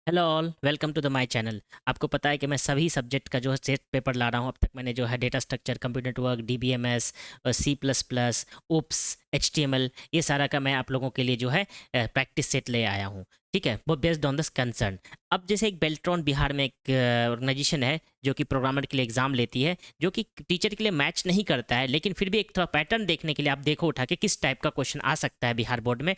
Hello all, welcome to the my channel. आपको पता है कि मैं सभी सब्जेक्ट का जो है सेट पेपर ला रहा हूँ। अब तक मैंने जो है data structure, computer network, DBMS, C plus plus, OOPS, HTML, ये सारा का मैं आप लोगों के लिए जो है प्रैक्टिस सेट ले आया हूँ। ठीक है, वो बेस्ड ऑन दिस कंसर्न। अब जैसे एक बेल्ट्रॉन बिहार में एक ऑर्गेनाइजेशन है जो कि प्रोग्रामर के लिए एग्जाम लेती है, जो कि टीचर के लिए मैच नहीं करता है, लेकिन फिर भी एक थोड़ा पैटर्न देखने के लिए आप देखो उठा के किस टाइप का क्वेश्चन आ सकता है बिहार बोर्ड में।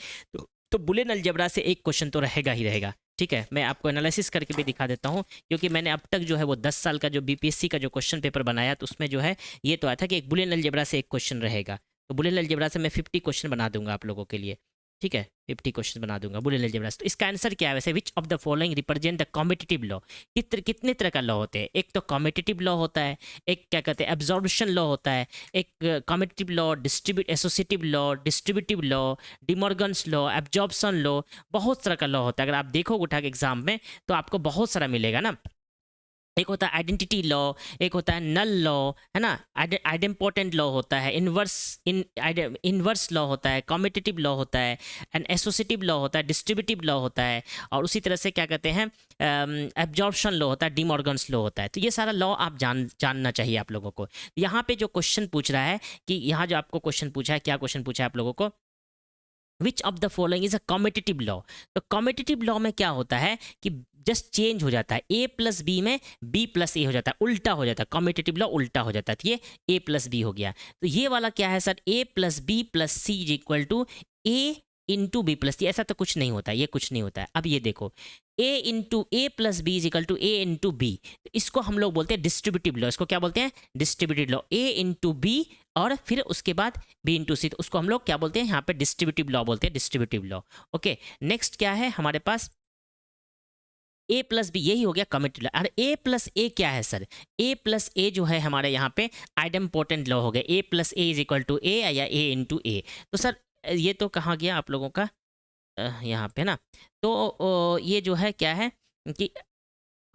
तो बुलियन अलजेब्रा से एक क्वेश्चन तो रहेगा ही रहेगा। ठीक है, मैं आपको एनालिसिस करके भी दिखा देता हूँ, क्योंकि मैंने अब तक जो है वो 10 साल का जो बीपीएससी का जो क्वेश्चन पेपर बनाया, तो उसमें जो है ये तो आया था कि एक बुलियन अलजेब्रा से एक क्वेश्चन रहेगा। तो बुलियन अलजेब्रा से मैं 50 क्वेश्चन बना दूंगा आप लोगों के लिए। ठीक है, 50 क्वेश्चन बना दूंगा बुलियन अलजेब्रा से। तो इसका आंसर क्या है वैसे? विच of the following represent the competitive law? कितने तरह का लॉ होते हैं? एक तो कॉम्पिटिटिव लॉ होता है, एक क्या कहते हैं एब्जॉर्प्शन लॉ होता है, एक competitive law, associative law, distributive law, De Morgan's law, absorption law, बहुत तरह का लॉ होता है। अगर आप देखोगे उठा के एग्जाम में तो आपको बहुत सारा मिलेगा ना। एक होता है आइडेंटिटी लॉ, एक होता है नल लॉ, है ना, आइडेम्पोर्टेंट लॉ होता है, इनवर्स लॉ होता है, कॉम्पिटिटिव लॉ होता है, एंड एसोसिएटिव लॉ होता है, डिस्ट्रीब्यूटिव लॉ होता है, और उसी तरह से क्या कहते हैं एब्जॉर्प्शन लॉ होता है, डिमॉर्गन्स लॉ होता है। तो ये सारा लॉ आप जानना चाहिए आप लोगों को। यहाँ पे जो क्वेश्चन पूछ रहा है कि यहाँ जो आपको क्वेश्चन पूछा है, क्या क्वेश्चन पूछा है आप लोगों को? विच of the following is a competitive law? तो कॉम्पिटिटिव लॉ में क्या होता है कि जस्ट चेंज हो जाता है, ए प्लस बी में बी प्लस ए हो जाता है, उल्टा हो जाता है। कॉम्पिटिटिव लॉ उल्टा हो जाता है, तो ये ए प्लस बी हो गया। तो ये वाला क्या है sir? A plus B plus C is equal to A into B plus C. ऐसा तो कुछ नहीं होता है, ये कुछ नहीं होता है। अब ये देखो, A into A plus B is equal to A into B. इसको हम लोग बोलते हैं डिस्ट्रीब्यूटिव लॉ। इसको क्या बोलते हैं? Distributive law. A into B और फिर उसके बाद बी इंटू सी, तो उसको हम लोग क्या बोलते हैं यहाँ पे? डिस्ट्रीब्यूटिव लॉ बोलते हैं, डिस्ट्रीब्यूटिव लॉ। ओके, नेक्स्ट क्या है हमारे पास? ए प्लस बी, यही हो गया कमिटेड लॉ। अरे ए प्लस ए क्या है सर? ए प्लस ए जो है हमारे यहाँ पे आइडेम्पोर्टेंट लॉ हो गया। A plus A is equal to A या ए इंटू ए। तो सर ये तो कहाँ गया आप लोगों का? यहाँ पे ना। तो ये जो है क्या है कि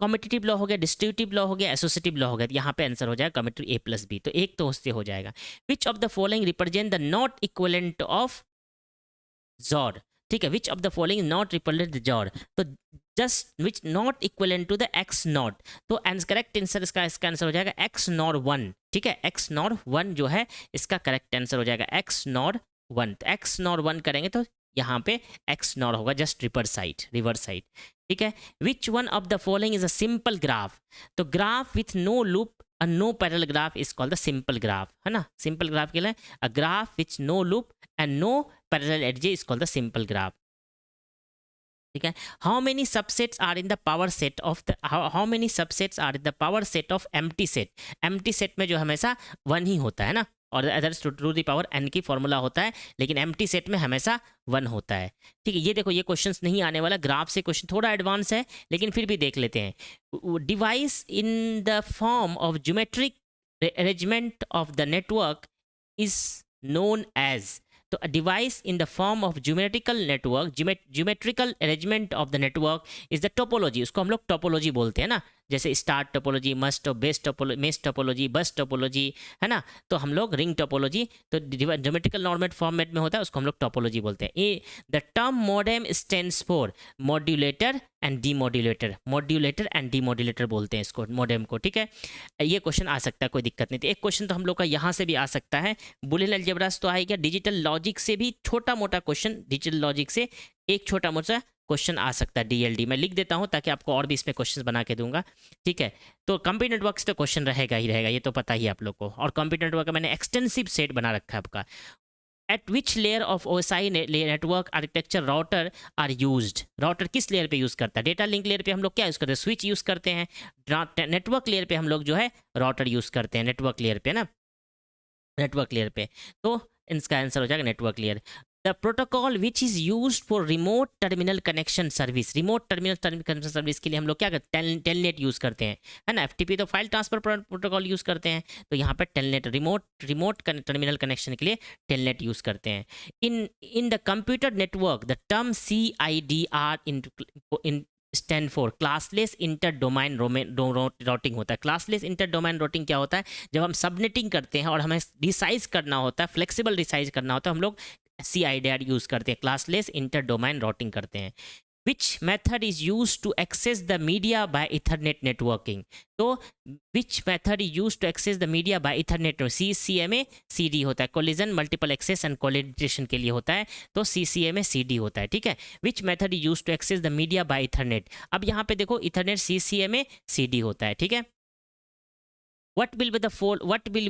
कॉम्पिटिटिव लॉ हो गया, डिस्ट्रीब्यूटिव लॉ हो गया, एसोसिएटिव लॉ हो गया। यहाँ पे आंसर हो जाएगा कमिटेड ए प्लस बी। तो एक तो उससे हो जाएगा। Which of the following represent the not equivalent of जॉड? ठीक है, which of the following not represent जॉड? तो just which not equivalent to the X not. तो करेक्ट आंसर इसका आंसर हो जाएगा एक्स नॉर वन। ठीक है, एक्स नॉर वन जो है इसका करेक्ट आंसर हो जाएगा एक्स नॉर वन। तो एक्स नॉर वन करेंगे तो यहाँ पे एक्स नॉर होगा, जस्ट रिवर्स साइड। ठीक है, which one of the following is a simple graph? तो graph with no loop a no parallel graph is called the simple graph, है ना। सिंपल ग्राफ के लिए a graph which no loop and no parallel edge is called the simple graph। ठीक है, how many subsets are in the power set of the how many subsets are in the power set of empty set? Empty set में जो हमेशा one ही होता है ना, और others to the power N की फॉर्मूला होता है, लेकिन एम्प्टी सेट में हमेशा वन होता है। ठीक है, ये देखो ये क्वेश्चंस नहीं आने वाला, ग्राफ से क्वेश्चन थोड़ा एडवांस है, लेकिन फिर भी देख लेते हैं। Device in the form of geometric arrangement of the network is known as. तो a device in the form of geometrical network, geometrical arrangement of the network is the topology। उसको हम लोग टोपोलॉजी बोलते हैं ना, जैसे star topology, must base topology, mesh topology, bus topology, है ना। तो हम लोग रिंग टोपोलॉजी, तो ज्योमेट्रिकल नॉर्मेट फॉर्मेट में होता है, उसको हम लोग टोपोलॉजी बोलते हैं। A the term modem stands for modulator and demodulator बोलते हैं इसको, मॉडेम को। ठीक है, ये क्वेश्चन आ सकता है, कोई दिक्कत नहीं। तो एक क्वेश्चन तो हम लोग का यहाँ से भी आ सकता है, बुलियन अलजेब्रास तो आएगा। डिजिटल लॉजिक से भी छोटा मोटा क्वेश्चन, डिजिटल लॉजिक से एक छोटा मोटा क्वेश्चन आ सकता है। डीएलडी मैं लिख देता हूं ताकि आपको और भी इसमें क्वेश्चन बना के दूंगा। ठीक है, तो कंप्यूटर नेटवर्क से तो क्वेश्चन रहेगा ही रहेगा, ये तो पता ही है आप लोग को। और कंप्यूटर नेटवर्क का मैंने एक्सटेंसिव सेट बना रखा है आपका। At which layer of OSI network architecture router are used? Router किस लेयर पे यूज करता है? डेटा लिंक लेयर पे हम लोग क्या यूज करते हैं? स्विच यूज करते हैं। नेटवर्क लेयर पे हम लोग जो है राउटर यूज करते हैं, नेटवर्क लेयर पे ना, नेटवर्क लेयर पे। तो इसका आंसर हो जाएगा network layer. The protocol which is use for remote terminal connection service? Remote terminal connection service के लिए हम लोग क्या करते हैं? टेलनेट यूज करते हैं, है ना। एफटीपी तो फाइल ट्रांसफर प्रोटोकॉल यूज करते हैं, तो यहाँ पे टेलनेट, रिमोट टर्मिनल कनेक्शन के लिए टेलनेट यूज करते हैं। In the computer network the term CIDR in stand for classless inter domain routing होता है। क्लासलेस इंटर डोमाइन राउटिंग क्या होता है? जब हम सबनेटिंग करते हैं और हमें रिसाइज करना होता है, फ्लेक्सिबल रिसाइज करना होता है, हम लोग CIDR यूज करते हैं, क्लासलेस इंटर डोमाइन राउटिंग करते हैं। which method is used to access the media by Ethernet networking? तो which method is used to access the media by Ethernet? CCMA CD होता है, collision multiple access and collaboration के लिए होता है, तो CCMA CD होता है, ठीक है. which method is used to access the media by Ethernet? अब यहाँ पे देखो Ethernet CCMA CD होता है, ठीक है. what will be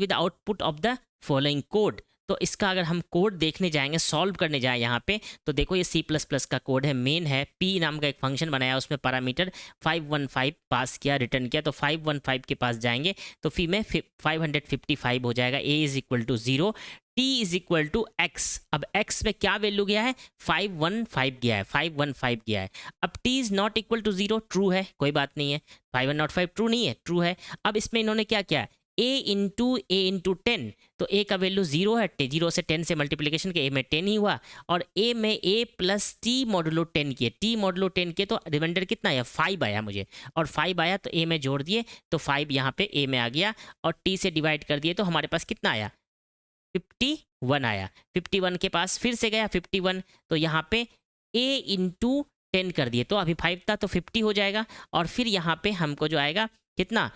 the output of the following code? तो इसका अगर हम कोड देखने जाएंगे, सॉल्व करने जाए यहाँ पे, तो देखो ये C++ का कोड है, मेन है, p नाम का एक फंक्शन बनाया, उसमें पैरामीटर 515 पास किया, रिटर्न किया, तो 515 के पास जाएंगे तो फिर में 555 हो जाएगा. a is equal to 0, t is equal to x. अब x में क्या वैल्यू गया है? 515 गया है, 515 गया है. अब t is not equal to 0, true है, कोई बात नहीं है. 505 ट्रू नहीं है, ट्रू है. अब इसमें इन्होंने क्या किया? a इंटू 10, तो a का वैल्यू 0 है, 0 से 10 से मल्टीप्लिकेशन के a में 10 ही हुआ, और a में a प्लस t मॉडुलो 10 किए, t मॉडुलो 10 किए, तो रिमाइंडर कितना आया? 5 आया मुझे, और 5 आया तो a में जोड़ दिए, तो 5 यहाँ पे a में आ गया, और t से डिवाइड कर दिए, तो हमारे पास कितना आया? 51 आया. 51 के पास फिर से गया 51, तो यहाँ पे a इंटू 10 कर दिए, तो अभी 5 था तो 50 हो जाएगा, और फिर यहाँ पे हमको जो आएगा कितना?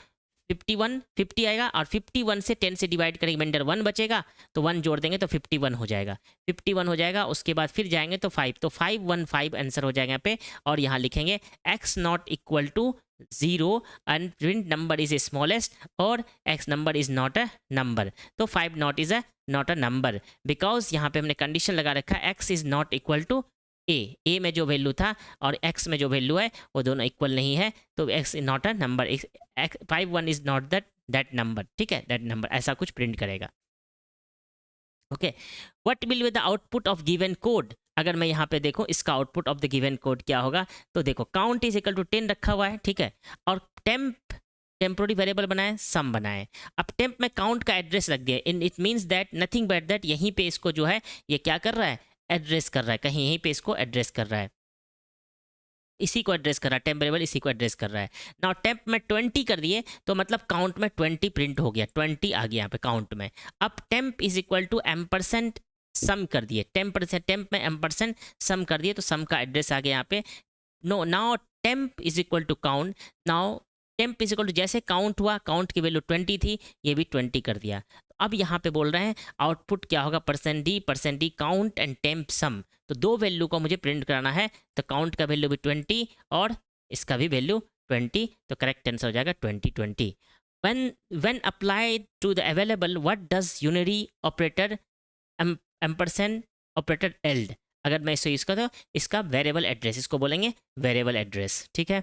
50 आएगा, और 51 से 10 से डिवाइड करेंगे, रिमाइंडर 1 बचेगा, तो 1 जोड़ देंगे तो 51 हो जाएगा. 51 हो जाएगा, उसके बाद फिर जाएंगे तो 5, तो 515 आंसर हो जाएगा यहाँ पे, और यहाँ लिखेंगे x not equal to 0 and print number is smallest, और x number is not a number, तो 5 नॉट अ नंबर, बिकॉज यहाँ पे हमने कंडीशन लगा रखा है x is not equal to a में जो वैल्यू था और x में जो वैल्यू है वो दोनों इक्वल नहीं है, तो x is not a number, 51 is not that number, ठीक है, दैट नंबर, ऐसा कुछ प्रिंट करेगा. Okay, what will be the output of given code? अगर मैं यहाँ पे देखूँ इसका output of the given code क्या होगा, तो देखो काउंट इज इक्वल टू 10 रखा हुआ है, ठीक है, और टेम्पोररी वेरिएबल बनाए, सम बनाए. अब टेम्प में काउंट का एड्रेस रख दिया, in it means that nothing but that यहीं पे इसको जो है ये क्या कर रहा है? एड्रेस कर रहा है, कहीं यहीं पे इसको एड्रेस कर रहा है, इसी को एड्रेस कर रहा है, टेम्प वेरिएबल इसी को एड्रेस कर रहा है. नाउ टेम्प में 20 कर दिए, तो मतलब काउंट में 20 प्रिंट हो गया, 20 आ गया यहाँ पे काउंट में. अब temp is equal to ampersand sum कर दिए, टेम्प में एम्परसेंट सम कर दिए, तो सम का एड्रेस आ गया यहाँ पे. No, now temp is equal to count, now temp is equal to जैसे काउंट हुआ, काउंट की वैल्यू 20 थी, ये भी 20 कर दिया. अब यहाँ पे बोल रहे हैं आउटपुट क्या होगा? %d काउंट एंड टेम्प सम, तो दो वैल्यू को मुझे प्रिंट कराना है, तो काउंट का वैल्यू भी 20 और इसका भी वैल्यू 20, तो करेक्ट आंसर हो जाएगा 20. when applied to the available, what does unary operator ampersand operator eld? अगर मैं इसे यूज करता हूँ, इसका वेरिएबल एड्रेस, इसको बोलेंगे वेरिएबल एड्रेस, ठीक है.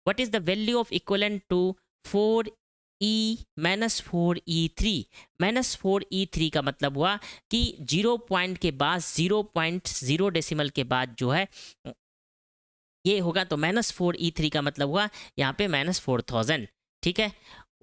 What is the value of equivalent to 4e minus 4e3? Minus 4e3 का मतलब हुआ कि 0 पॉइंट के बाद 0.0 डेसिमल के बाद जो है ये होगा, तो -4e3 का मतलब हुआ यहाँ पे -4000, ठीक है.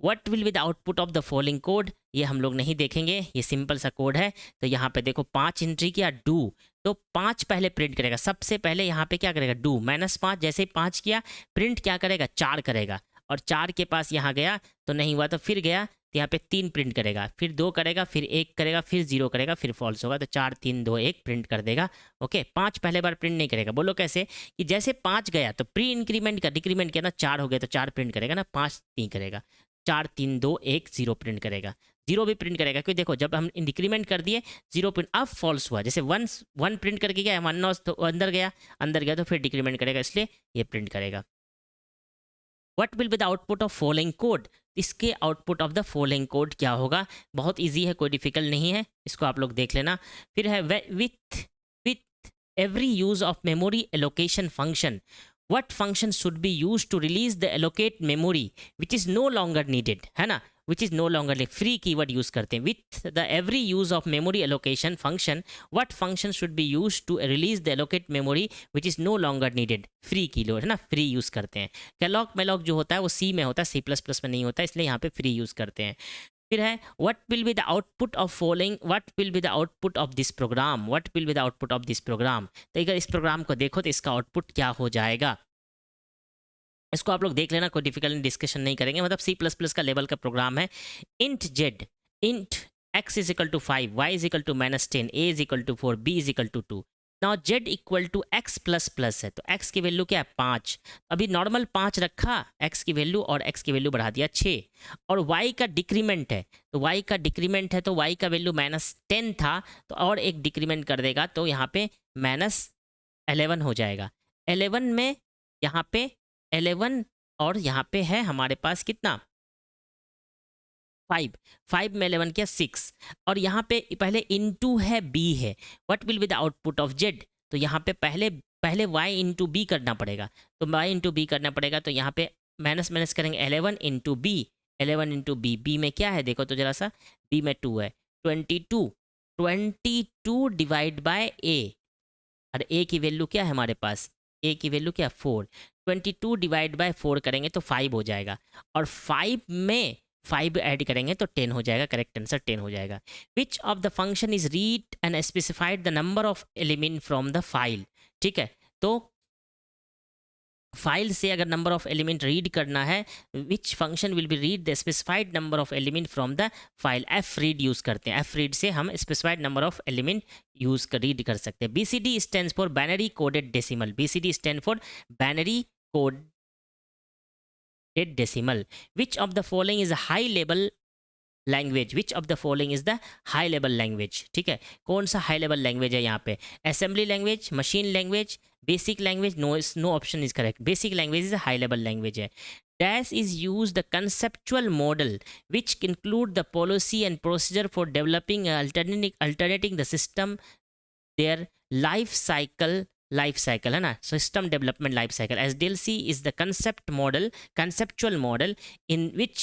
What will be the output of the following code? ये हम लोग नहीं देखेंगे, ये सिंपल सा कोड है. तो यहाँ पे देखो 5 एंट्री किया डू, तो 5 पहले प्रिंट करेगा, सबसे पहले यहाँ पे क्या करेगा? डू -5, जैसे ही 5 किया प्रिंट क्या करेगा? 4 करेगा, और 4 के पास यहाँ गया तो नहीं हुआ, तो फिर गया तो यहाँ पे 3 प्रिंट करेगा, फिर 2 करेगा, फिर 1 करेगा, फिर 0 करेगा, फिर फॉल्स होगा, तो 4 3 2 1 प्रिंट कर देगा. ओके, 5 पहले बार प्रिंट नहीं करेगा. बोलो कैसे? कि जैसे 5 गया तो प्री इंक्रीमेंट का डिक्रीमेंट किया ना, 4 हो गया तो 4 प्रिंट करेगा ना, 5 नहीं करेगा, 4 3 2 1 0 प्रिंट करेगा, 0 भी प्रिंट करेगा. क्योंकि देखो जब हम इंक्रीमेंट कर दिए 0 प्रिंट, अब फॉल्स हुआ, जैसे 1 प्रिंट करके गया 1 तो अंदर गया तो फिर डिक्रीमेंट करेगा, इसलिए ये प्रिंट करेगा. What will be the output of following code? इसके output of the following code क्या होगा? बहुत इजी है, कोई डिफिकल्ट नहीं है, इसको आप लोग देख लेना. फिर है with every use of memory allocation function, what function should be used to release the allocate memory which is no longer needed, है ना, which is no longer needed. free keyword use करते हैं. with the every use of memory allocation function, what function should be used to release the allocate memory which is no longer needed? free keyword है ना, free use करते हैं. Kellogg मेलॉग जो होता है वो C में होता है, C++ में नहीं होता, इसलिए यहाँ पे free use करते हैं. फिर है what will be the output of following, what will be the output of this program, what will be the output of this program. तो अगर इस प्रोग्राम को देखो तो इसका आउटपुट क्या हो जाएगा, इसको आप लोग देख लेना, कोई डिफिकल्ट डिस्कशन नहीं करेंगे. मतलब C++ का लेवल का प्रोग्राम है. Int Z, int x is equal to 5, y is equal to -10, a is equal to 4, b is equal to 2. Now Z equal to X plus plus है, तो x की value क्या है 5, अभी normal 5 रखा x की value और x की वैल्यू बढ़ा दिया 6, और वाई का डिक्रीमेंट है, तो वाई का डिक्रीमेंट है तो वाई का वैल्यू -10 था, तो और एक डिक्रीमेंट कर देगा तो यहाँ पे -11 हो जाएगा। 11 में यहाँ पे 11 और यहाँ पे है हमारे पास कितना 5, 5 में 11 क्या 6, और यहाँ पे पहले इनटू है बी है, what will be the output of Z, तो यहाँ पे पहले पहले y इंटू बी करना पड़ेगा, तो y इंटू बी करना पड़ेगा, तो यहाँ पे माइनस माइनस करेंगे 11 into B, 11 into B, B में क्या है देखो तो जरा सा, बी में 2 है, 22, 22 डिवाइड बाय ए, और ए की वैल्यू क्या है हमारे पास, ए की वैल्यू क्या 4, 22 डिवाइड बाय 4 करेंगे तो 5 हो जाएगा, और 5 में 5 ऐड करेंगे तो 10 हो जाएगा, करेक्ट आंसर 10 हो जाएगा। Which of the function is read and specified the number of element from the file, ठीक है, तो फाइल से अगर नंबर ऑफ एलिमेंट रीड करना है, which function will be read the specified number of element from the file, F read use करते हैं, F read से हम specified number of element use कर रीड कर सकते हैं। BCD stands for binary coded decimal, BCD stand for binary coded decimal. Which of the following is high level language, which of the following is the high level language, ठीक है, कौन सा high level language है यहाँ पे, assembly language, machine language, basic language, no option is correct, basic language is high level language है। Dash is use the conceptual model which include the policy and procedure for developing alternating the system their life cycle है ना, system development life cycle, SDLC is the conceptual model in which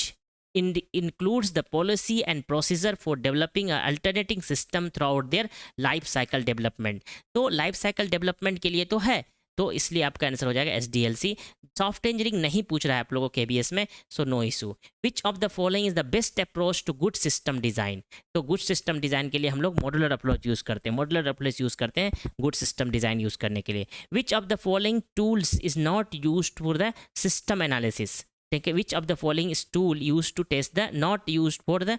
includes the policy and procedure for developing a alternating system throughout their life cycle development। तो life cycle development के लिए तो है, तो इसलिए आपका आंसर हो जाएगा SDLC। सॉफ्ट इंजीनियरिंग नहीं पूछ रहा है आप लोगों के KBS में, so no issue. Which of the following is the best approach to good system design, तो गुड सिस्टम डिजाइन के लिए हम लोग मॉड्यूलर अप्रोच यूज करते हैं, मॉड्यूलर अप्रोच यूज करते हैं गुड सिस्टम डिजाइन यूज करने के लिए। Which of the following tools is not use for the system analysis, ठीक है, which of the following is tool use to test the not use for the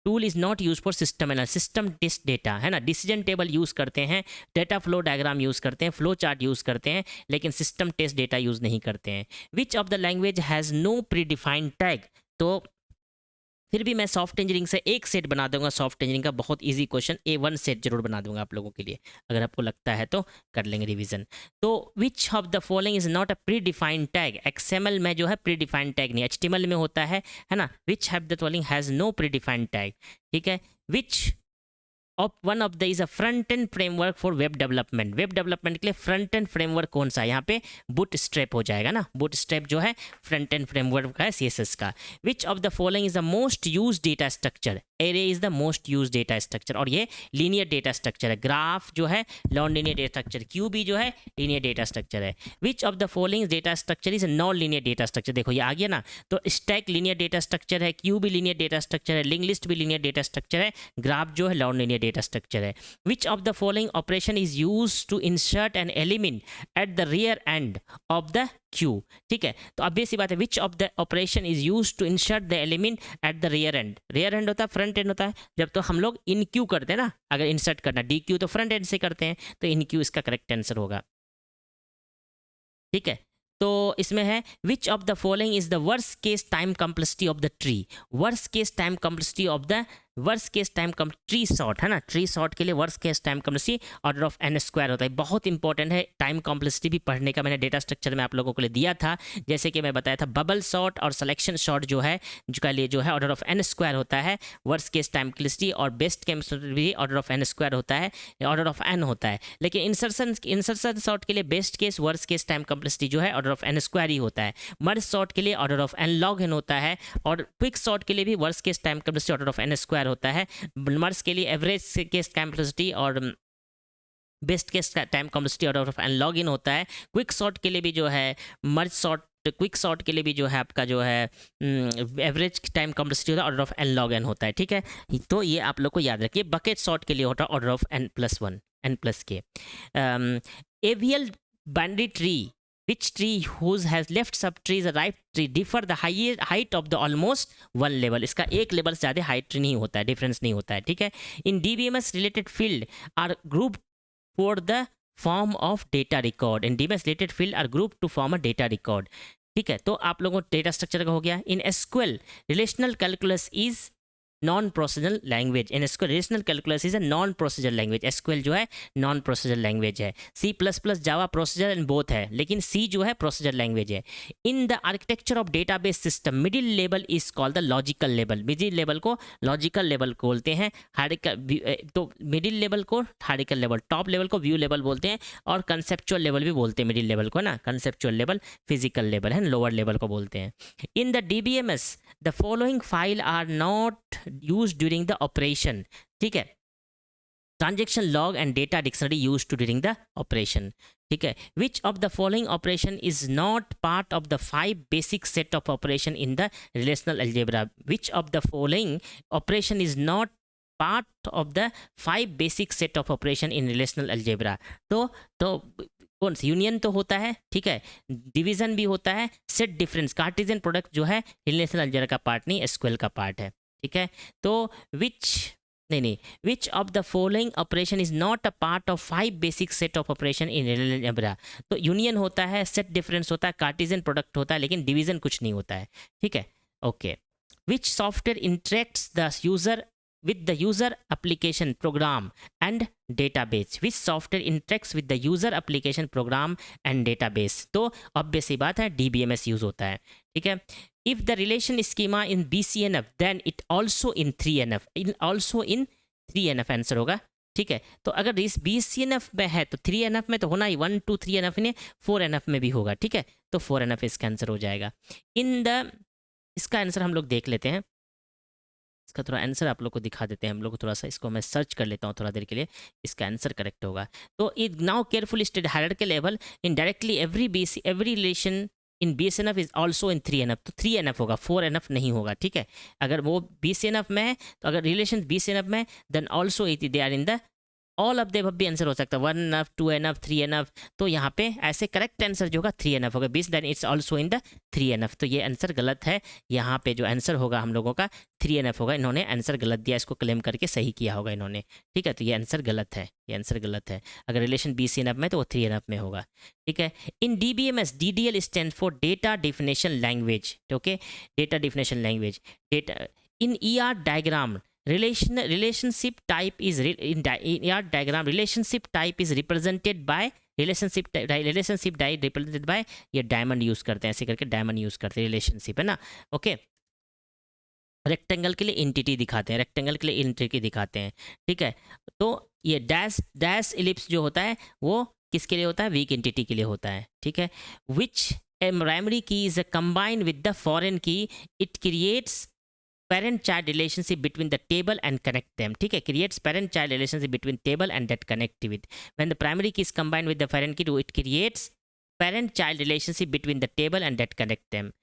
tool is not use for system analysis, system test data है ना, decision table use करते हैं, data flow diagram use करते हैं, flow chart use करते हैं, लेकिन system test data use नहीं करते हैं। Which of the language has no predefined tag, तो फिर भी मैं सॉफ्ट इंजीनियरिंग से एक सेट बना दूंगा, सॉफ्ट इंजीनियरिंग का बहुत इजी क्वेश्चन, A1 सेट जरूर बना दूंगा आप लोगों के लिए, अगर आपको लगता है तो कर लेंगे रिवीजन। तो which of the following is not a predefined tag, XML में जो है प्री डिफाइंड टैग नहीं, HTML में होता है ना। Which have the following has no predefined tag, ठीक है। Which of one of the is a front end framework for web development, web development के लिए फ्रंट एंड फ्रेमवर्क कौन सा है, यहाँ पे बूटस्ट्रैप हो जाएगा ना, बूटस्ट्रैप जो है फ्रंट एंड फ्रेमवर्क है CSS का। Which of the following is the most use data structure, array is the most use data structure, और ये लीनियर डेटा स्ट्रक्चर है, ग्राफ जो है non linear data structure, queue जो है लीनियर डेटा स्ट्रक्चर है। Which of the following data structure is non linear data structure, देखो ये आ गया ना, तो स्टैक लीनियर डेटा स्ट्रक्चर है, क्यूबी लीनियर डेटा स्ट्रक्चर है, लिंक लिस्ट भी लीनियर डेटा स्ट्रक्चर है, ग्राफ जो है नॉन लीनियर डेटा स्ट्रक्चर है। Which of the following operation is use to insert an element at the rear end of the queue, ठीक है, तो अब सी बात है, which of the operation is use to insert the element at the rear end, rear end होता है front and होता है, जब तो हम लोग इन क्यू करते हैं ना, अगर इंसर्ट करना DQ तो फ्रंट एंड से करते हैं, तो इन क्यू इसका करेक्ट आंसर होगा, ठीक है। तो इसमें है which of the following is the worst case time complexity of the tree, worst case time complexity of the worst case time come tree sort है ना, ट्री सॉर्ट के लिए worst case time complexity order of n square होता है, बहुत important है, time complexity भी पढ़ने का मैंने डेटा स्ट्रक्चर में आप लोगों को लिए दिया था, जैसे कि मैं बताया था बबल सॉर्ट और सिलेक्शन सॉर्ट जो है जिसका लिए जो है ऑर्डर ऑफ n स्क्वायर होता है, वर्स्ट केस टाइम कम्प्लेक्सिटी, और बेस्ट केस भी ऑर्डर ऑफ n स्क्वायर होता है, ऑर्डर ऑफ n होता है, लेकिन इंसर्शन सॉर्ट के लिए best case worst case time complexity जो है ऑर्डर ऑफ n स्क्वायर ही होता है, मर्ज सॉर्ट के लिए order of n log n होता है, और क्विक सॉर्ट के लिए भी worst case time complexity order of n square होता है, मर्ज के लिए एवरेज केस कम्प्लेक्सिटी और best case time complexity order of n log n होता है। क्विक सॉर्ट के लिए भी जो है मर्ज सॉर्ट, क्विक सॉर्ट के लिए भी जो है आपका जो है एवरेज टाइम कम्प्लेक्सिटी होता है order of n log n होता है, ठीक है, तो ये आप लोग को याद रखिए। बकेट सॉर्ट के लिए होता है order of n+1 n+k। AVL binary tree, which tree whose has left subtree is a right tree differ the height of the almost one level, इसका एक लेवल से ज़्यादा हाइट नहीं होता है, डिफरेंस नहीं होता है, ठीक है। In DBMS related field are grouped for the form of data record and DBMS related field are group to form a data record. ठीक है, तो आप लोगों को डेटा स्ट्रक्चर का हो गया। In SQL relational calculus is non procedural language. In SQL relational calculus is a non procedural language. SQL जो है नॉन प्रोसीजरल लैंग्वेज है। C plus plus Java procedure and both है, लेकिन सी जो है प्रोसीजर लैंग्वेज है। In the architecture of database system middle level is called the logical level. Middle level को logical level बोलते हैं, तो मिडिल लेवल को हायरार्किकल लेवल, टॉप लेवल को व्यू लेवल बोलते हैं, और कंसेप्चुअल लेवल भी बोलते हैं मिडिल लेवल को ना। कंसेप्चुअल लेवल फिजिकल लेवल है, लोअर लेवल को बोलते हैं। In the DBMS the following file are not used during the operation. ठीक है, transaction log and data dictionary used to during the operation. ठीक है, which of the following operation is not part of the 5 basic set of operation in the relational algebra. Which of the following operation is not part of the 5 basic set of operation in relational algebra. तो कौन सा? Union तो होता है, ठीक है, division भी होता है, सेट डिफरेंस, कार्टेशियन प्रोडक्ट जो है रिलेशनल अलजेब्रा का पार्ट नहीं, एसक्यूएल का पार्ट है। ठीक है, तो which of the following operation is not a part of 5 basic set of operation in relational algebra. तो यूनियन होता है, सेट डिफरेंस होता है, कार्टेशियन प्रोडक्ट होता है, लेकिन डिवीजन कुछ नहीं होता है। ठीक है, okay. Which software interacts the user with the user application program and database। which software interacts with the user application program and database। तो obvious सी बात है, DBMS यूज होता है। ठीक है, if the relation schema in BCNF then it also in 3NF, in also in 3NF answer होगा। ठीक है, तो अगर इस BCNF में है तो 3NF में तो होना ही, 1 2 3NF ने 4NF में भी होगा। ठीक है, तो 4NF इसका आंसर हो जाएगा। इन द इसका आंसर हम लोग देख लेते हैं, इसका थोड़ा आंसर आप लोग को दिखा देते हैं हम लोग, थोड़ा सा इसको मैं सर्च कर लेता हूँ थोड़ा देर के लिए, इसका आंसर करेक्ट होगा। तो it now carefully stated hierarchical level in directly every relation in BCNF is also in 3NF। तो 3NF होगा, 4NF नहीं होगा। ठीक है, अगर वो BCNF में है तो अगर रिलेशन BCNF में then also they are in the all of the above भी आंसर हो सकता है, 1NF 2NF 3NF। तो यहाँ पे ऐसे करेक्ट आंसर जो होगा 3NF होगा, 20 then it's also in the 3NF। तो ये आंसर गलत है, यहाँ पे जो आंसर होगा हम लोगों का 3NF होगा। इन्होंने आंसर गलत दिया, इसको क्लेम करके सही किया होगा इन्होंने। ठीक है, तो ये आंसर गलत है, ये आंसर गलत है। अगर रिलेशन BCNF में तो वो 3NF में होगा। ठीक है, in DBMS DDL stand for data definition language. Okay, data definition language. Data in ER diagram relationship type is in ER diagram relationship type is represented by relationship type represented by, ये diamond use करते हैं, ऐसे करके diamond use करते हैं, relationship है ना। Okay, rectangle के लिए एंटिटी दिखाते हैं, रेक्टेंगल के लिए एंटिटी दिखाते हैं। ठीक है, तो ये डैश इलिप्स जो होता है वो किसके लिए होता है? वीक एंटिटी के लिए होता है। ठीक है, which primary key is combined with the foreign key, it creates parent child relationship between the table and connect them। ठीक है, creates parent child relationship between table and that connect with। when the primary key is combined with the foreign key, it creates parent child relationship between the table and that connect them।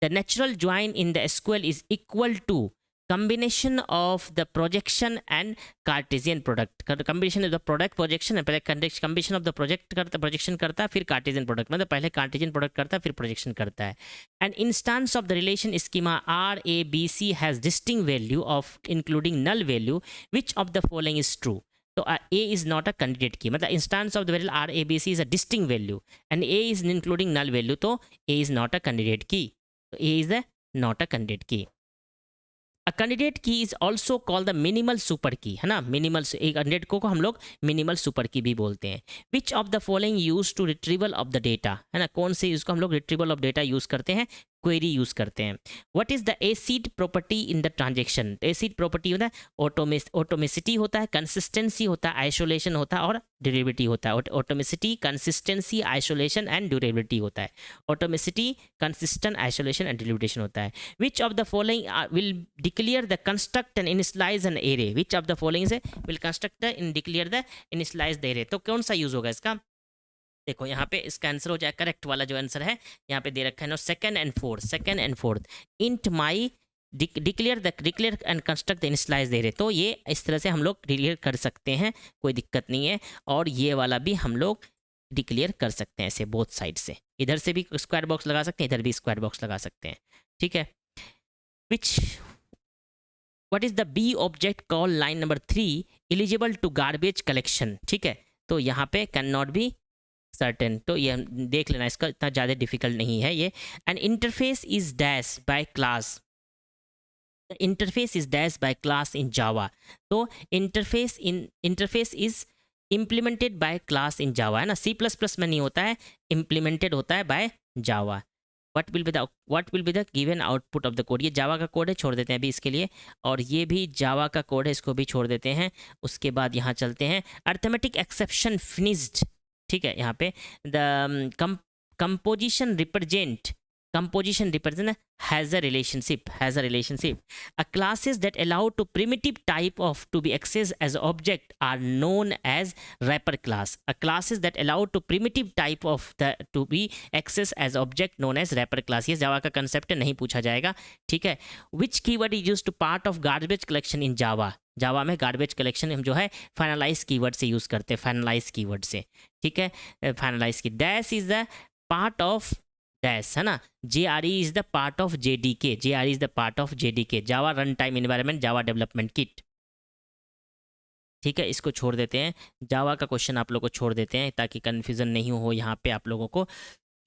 the natural join in the SQL is equal to combination of the projection and Cartesian product। combination of the product projection, पहले combination of the project करता, projection करता है, फिर Cartesian product, मतलब पहले Cartesian product करता है फिर projection करता है। an instance of the relation schema RABC has distinct value of including null value, which of the following is true। तो A is not a candidate key, मतलब instance of the variable RABC is a distinct value and A is including null value, तो A is not a candidate key। तो A is not a candidate key। A candidate key is also called the minimal super key, है ना। Minimal, एक candidate को हम लोग minimal super की भी बोलते हैं। Which of the following use to retrieval of the data, है ना, कौन से इसको हम लोग रिट्रीवल ऑफ डेटा यूज करते हैं? क्वेरी यूज करते हैं। What is the acid property in the transaction? Acid property होता है ऑटोमेसिटी होता है, कंसिस्टेंसी होता है, आइसोलेशन होता है और ड्यूरेबिलिटी होता है। Atomicity, consistency, isolation and durability होता है। Atomicity, consistent, isolation and durability होता है। Which of the following will declare the construct and initialize an array? Which of the following से will construct and declare the initialize the array? तो कौन सा use होगा इसका? देखो यहाँ पे इसका आंसर हो जाए, करेक्ट वाला जो आंसर है यहाँ पे दे रखा है ना, second and fourth int my declare and construct the initialize दे रहे। तो ये इस तरह से हम लोग डिक्लेयर कर सकते हैं, कोई दिक्कत नहीं है। और ये वाला भी हम लोग डिक्लेयर कर सकते हैं ऐसे बोथ साइड से, इधर से भी स्क्वायर बॉक्स लगा सकते हैं, इधर भी स्क्वायर बॉक्स लगा सकते हैं। ठीक है, which what is the B object call line number 3 eligible to garbage collection? ठीक है, तो यहाँ पे कैन नॉट बी सर्टेन, तो ये देख लेना, इसका इतना ज़्यादा डिफिकल्ट नहीं है ये। And interface is dash by class, interface is dash by class in Java. तो interface is implemented by class in Java, है ना, C++ में नहीं होता है, इम्प्लीमेंटेड होता है by Java. What will be the given output of the code, ये जावा का कोड है, छोड़ देते हैं अभी इसके लिए, और ये भी जावा का कोड है, इसको भी छोड़ देते हैं। उसके बाद यहाँ चलते हैं, अर्थमेटिक एक्सेप्शन फिनिश्ड, ठीक है, यहाँ पे the composition represent has a relationship, a classes that allow to primitive type of to be accessed as object are known as wrapper class, a classes that allow to primitive type of the to be accessed as object known as wrapper class। ये Java का concept है, नहीं पूछा जाएगा, ठीक है। which keyword is used to part of garbage collection in java, जावा में garbage collection हम जो है फाइनलाइज कीवर्ड से यूज़ करते हैं, फाइनलाइज कीवर्ड से, ठीक है। फाइनलाइज की dash is the part of dash, है ना, JRE is the part of JDK, JRE is the part of JDK, Java run time environment, Java development kit, ठीक है। इसको छोड़ देते हैं, जावा का क्वेश्चन आप लोग को छोड़ देते हैं ताकि कन्फ्यूजन नहीं हो यहाँ पे आप लोगों को।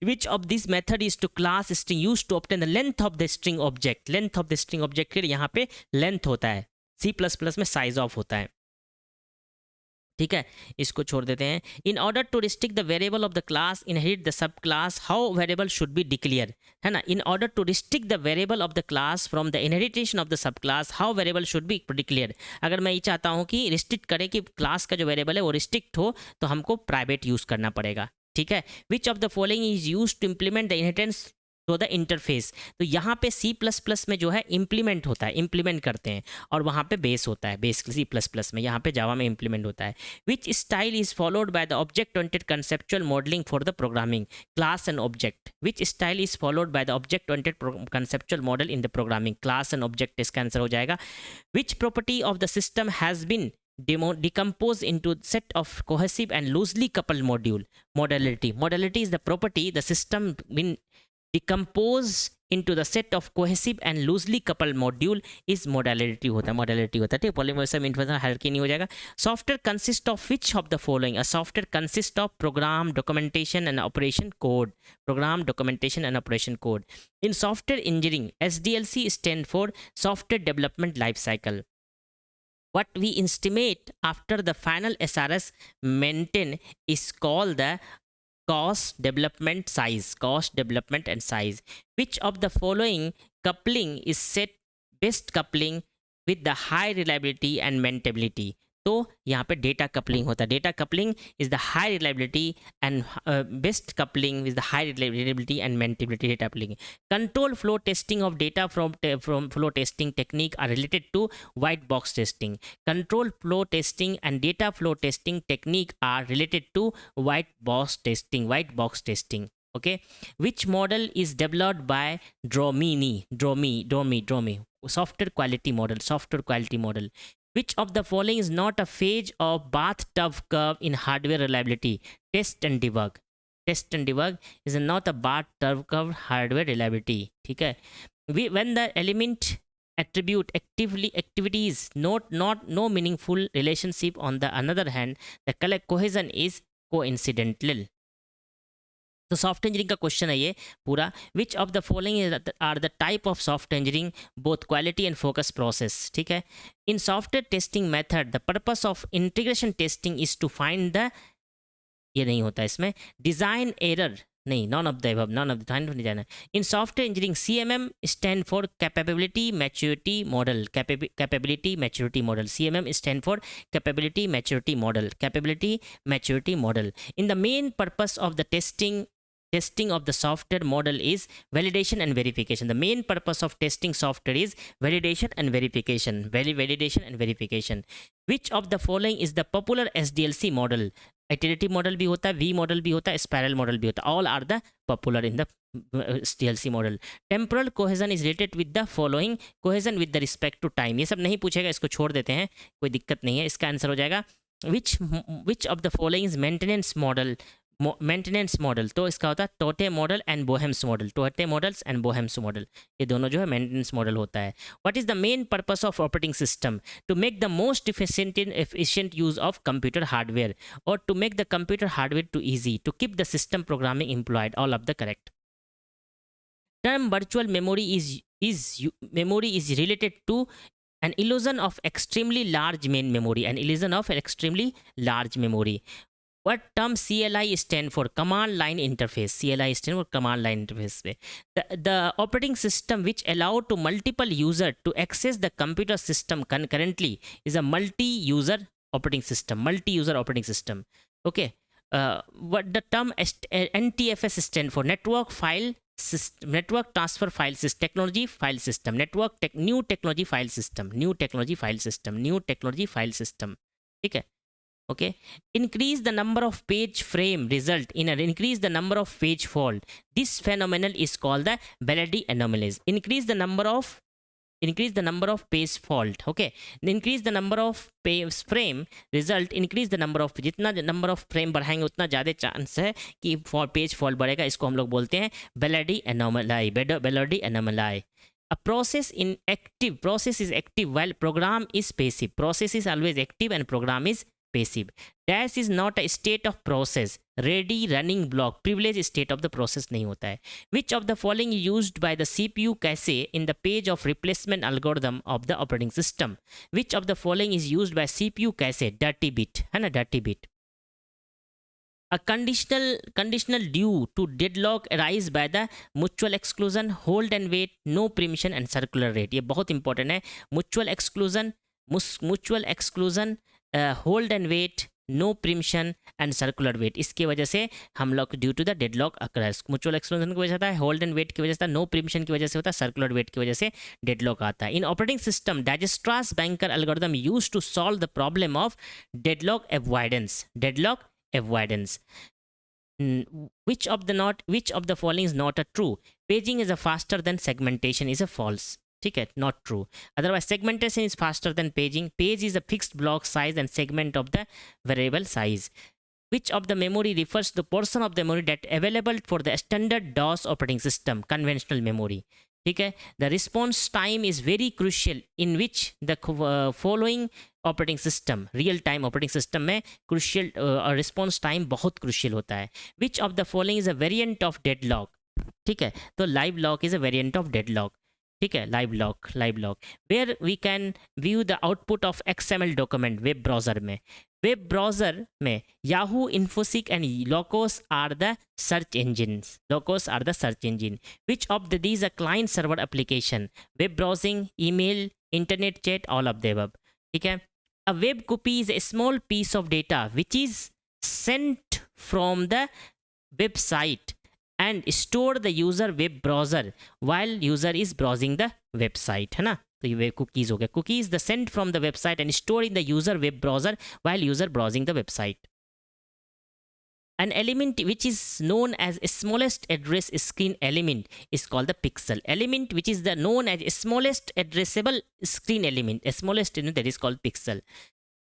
Which of this method is to class string used to obtain the length of the string object, length of the string object के यहाँ पे लेंथ होता है, C++ में साइज ऑफ होता है, ठीक है। इसको छोड़ देते हैं। In order to restrict the variable of the class inherit the sub class, how variable should be declare, है ना, in order to restrict the variable of the class from the inheritance of the sub class, how variable should be declare. अगर मैं ये चाहता हूँ कि restrict करें कि क्लास का जो वेरिएबल है वो रिस्ट्रिक्ट हो, तो हमको प्राइवेट यूज़ करना पड़ेगा, ठीक है। Which of the following is use to implement the inheritance to the interface, तो यहाँ पे C++ में जो है इम्प्लीमेंट होता है, इम्प्लीमेंट करते हैं, और वहाँ पे बेस होता है, बेस C++ में, यहाँ पे जावा में इम्प्लीमेंट होता है। Which style is followed by the object oriented conceptual modeling for the programming, class and object, which style is followed by the object oriented conceptual model in the programming, class and object, इसका answer हो जाएगा। Which property of the system has been decompose into set of cohesive and loosely coupled modality is the property the system been decompose into the set of cohesive and loosely coupled module is modality होता है, ठीक, polymorphism information hierarchy नहीं हो जाएगा। Software consists of which of the following, a software consists of program, documentation and operation code, in software engineering SDLC stand for software development life cycle, what we estimate after the final SRS maintain is called the cost development and size, which of the following coupling is set best coupling with the high reliability and maintainability, तो यहाँ पे data coupling होता है, data coupling is the high reliability and best coupling is the high reliability and maintainability data coupling. Control flow testing of data from flow testing technique are related to white box testing, control flow testing and data flow testing technique are related to white box testing, okay। Which model is developed by Dromi, software quality model, which of the following is not a phase of bathtub curve in hardware reliability, test and debug is not a bathtub curve hardware reliability, ठीक है। when the element attribute activities not no meaningful relationship, on the another hand the cohesion is coincidental। तो soft engineering का question है ये पूरा। Which of the following are the type of soft engineering, both quality and focus process, ठीक है। In software testing method the purpose of integration testing is to find the, ये नहीं होता इसमें, डिजाइन एरर नहीं, none of the above, none of the नहीं जाना। In software engineering CMM stand for capability maturity model, CMM stand for capability maturity model. In the main purpose of the testing of the software model is validation and verification. The main purpose of testing software is validation and verification. Which of the following is the popular SDLC model? Iterative model भी होता है, V model भी होता है, spiral model भी होता है, all are the popular in the SDLC model. Temporal cohesion is related with the following, cohesion with the respect to time, ये सब नहीं पूछेगा, इसको छोड़ देते हैं, कोई दिक्कत नहीं है। इसका आंसर हो जाएगा which of the following is maintenance model maintenance model, तो इसका होता है Taute model and Boehm's model, Taute models and Boehm's model, ये दोनों जो है मेंटेनेंस मॉडल होता है। What is the main purpose of operating system? To make the most efficient use of computer hardware, or to make the computer hardware too easy, to keep the system programming employed, all of the correct. Term virtual memory is related to an illusion of extremely large main memory, an illusion of an extremely large memory. What term CLI stand for? Command line interface. CLI stand for command line interface. The operating system which allow to multiple user to access the computer system concurrently is a multi-user operating system. Multi-user operating system. Okay. What the term NTFS stand for? Network file system, network transfer file system, technology file system, new technology file system, new technology file system, new technology file system. ठीक है. Okay, increase the number of page frame result in an increase the number of page fault. This phenomenon is called the Bellardi anomalies. Increase the number of page fault. Okay, increase the number of page frame result, increase the number of, जितना number of frame बढ़ाएंगे उतना ज़्यादा chance है कि page fault बढ़ेगा. इसको हम लोग बोलते हैं Bellardi anomaly. Bellardi anomaly. A process is active while program is passive. Process is always active and program is passive. Dash is not a state of process. Ready running block privileged state of the process नहीं होता है. Which of the following is used by the CPU cache in the page of replacement algorithm of the operating system? Which of the following is used by CPU cache? Dirty bit है ना, dirty bit. A conditional due to deadlock arise by the mutual exclusion, hold and wait, no permission and circular rate. ये बहुत important है. mutual exclusion, hold and wait, no preemption and circular wait. इसकी वजह से हम लोग due to the deadlock occurs, mutual exclusion की वजह से होता है, होल्ड एंड वेट की वजह से, नो प्रिमशन की वजह से होता है, सर्कुलर वेट की वजह से डेडलॉक आता है. In operating system Dijkstra's banker algorithm use to solve the problem of deadlock avoidance. Deadlock avoidance. Which of the following is not a true? Paging is a faster than segmentation is a false. ठीक है, not true. Otherwise segmentation is faster than paging. Page is a fixed block size and segment of the variable size. Which of the memory refers to the portion of the memory that available for the standard DOS operating system, conventional memory. ठीक है. The response time is very crucial in which the following operating system, real time operating system में crucial response time बहुत crucial होता है. Which of the following is a variant of deadlock? ठीक है, तो live lock is a variant of deadlock. ठीक है, live lock. Where we can view the output of XML document web browser में. Web browser में Yahoo, Infoseek and Lycos are the search engine. Which of these a client server application? Web browsing, email, internet chat, all of the above. ठीक है. A web copy is a small piece of data which is sent from the website and store the user web browser while user is browsing the website, है ना. तो ये web cookies हो गया. Cookies the send from the website and store in the user web browser while user browsing the website. An element which is known as smallest address screen element is called the pixel. Element which is known as smallest addressable screen element, smallest element, that is called pixel.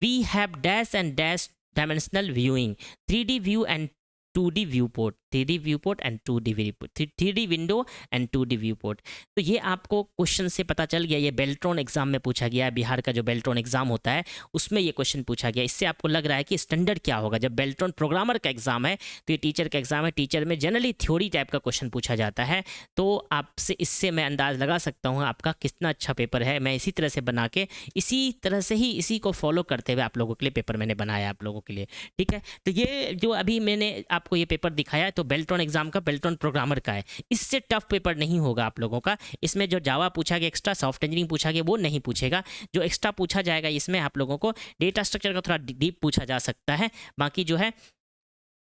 We have dash and dash dimensional viewing, 3D view and 2D viewport, 3D viewport and 2D viewport, 3D window and 2D viewport. तो ये आपको question से पता चल गया. ये Beltron exam में पूछा गया है. बिहार का जो बेल्ट्रॉन एग्जाम होता है उसमें ये क्वेश्चन पूछा गया. इससे आपको लग रहा है कि स्टैंडर्ड क्या होगा. जब बेल्ट्रॉन प्रोग्रामर का एग्जाम है तो ये टीचर का एग्जाम है. टीचर में जनरली थ्योरी टाइप का क्वेश्चन पूछा जाता है. तो आपसे इससे मैं अंदाज लगा सकता हूँ आपका कितना अच्छा पेपर है. मैं इसी तरह से बना के इसी को फॉलो करते हुए आप लोगों के लिए पेपर मैंने बनाया आप लोगों के लिए. ठीक है. तो ये जो अभी मैंने आपको ये पेपर दिखाया है तो बेल्ट्रॉन एग्जाम का, बेल्ट्रॉन प्रोग्रामर का है. इससे टफ पेपर नहीं होगा आप लोगों का. इसमें जो जावा पूछा गया एक्स्ट्रा, सॉफ्ट इंजीनियरिंग पूछा गया वो नहीं पूछेगा. जो एक्स्ट्रा पूछा जाएगा इसमें आप लोगों को डेटा स्ट्रक्चर का थोड़ा डीप पूछा जा सकता है. बाकी जो है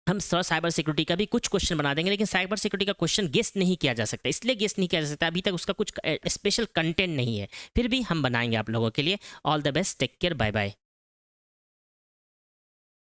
हम साइबर सिक्योरिटी का भी कुछ क्वेश्चन बना देंगे. लेकिन साइबर सिक्योरिटी का क्वेश्चन गेस नहीं किया जा सकता. इसलिए गेस नहीं किया जा सकता अभी तक उसका कुछ स्पेशल कंटेंट नहीं है. फिर भी हम बनाएंगे आप लोगों के लिए. All the best, take care, bye bye.